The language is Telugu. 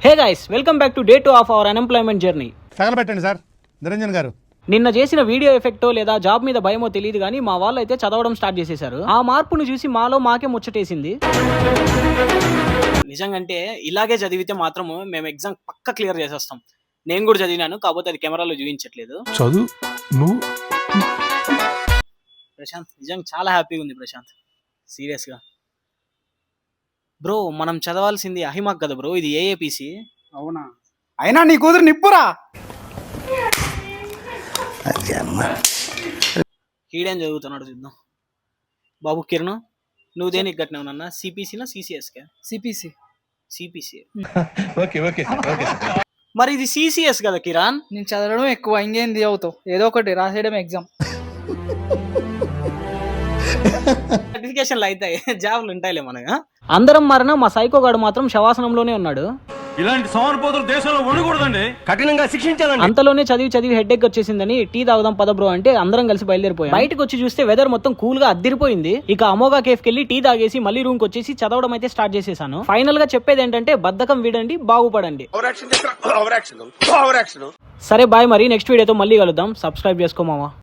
Hey guys, welcome back to day 2 of our unemployment journey. తగలబెట్టండి సార్ నిరంజన్ గారు. నిన్న చేసిన వీడియో ఎఫెక్టో లేదా జాబ్ మీద భయమో తెలియదు కానీ మా వాళ్ళు అయితే చదవడం స్టార్ట్ చేసేశారు. ఆ మార్పును చూసి మాలో మాకే ముచ్చటేసింది. నిజంగంటే ఇలాగే చదివితే మాత్రము మేము ఎగ్జామ్ పక్క క్లియర్ చేసేస్తాం. నేను కూడా చదివినాను, కాకపోతే అది కెమెరాలో చూపించట్లేదు. చదువు నువ్వు ప్రశాంత్ నిజంగా చాలా హ్యాపీగా ఉంది. ప్రశాంత్ సీరియస్గా బ్రో, మనం చదవాల్సింది అహిమాక్ కదా బ్రో, ఇది ఏఏపిసి. అవునా? అయినా నీ కూతురు నిప్పురా. హీడేం చదువుతున్నాడు చూద్దాం. బాబు కిరణ్, నువ్వు దేనికి కట్టినావు నాన్న? సిపిసినా సిసిఎస్కే? CPC. CPC. Okay okay okay. మరి ఇది సిసిఎస్ కదా కిరణ్? నేను చదవడం ఎక్కువ, ఇంకేంది అవుతావు, ఏదో ఒకటి రాసేయడం ఎగ్జామ్. సర్టిఫికేషన్లు అవుతాయి, జాబ్లు ఉంటాయిలే మనగా. అందరం మారినా మా సైకోగాడు మాత్రం శవాసనంలోనే ఉన్నాడు. ఇలాంటి సోమరిపోతులు దేశంలో ఉండకూడదండి, కఠినంగా శిక్షించాలండి. అంతలోనే చదివి హెడ్ఏక్ వచ్చేసిందని టీ తాగుదాం పద బ్రో అంటే అందరం కలిసి బయలుదేరిపోయాం. బయటకు వచ్చి చూస్తే వెదర్ మొత్తం కూల్ గా అద్దిరిపోయింది. ఇక అమోగా కేఫ్ కెళ్ళి టీ తాగేసి మళ్ళీ రూమ్ కి వచ్చేసి చదవడం అయితే స్టార్ట్ చేసేసాను. ఫైనల్ గా చెప్పేది ఏంటంటే బద్ధకం వీడండి, బాగుపడండి. సరే బాయ్, మరి నెక్స్ట్ వీడియోతో మళ్ళీ కలుద్దాం. సబ్స్క్రైబ్ చేసుకోమావా.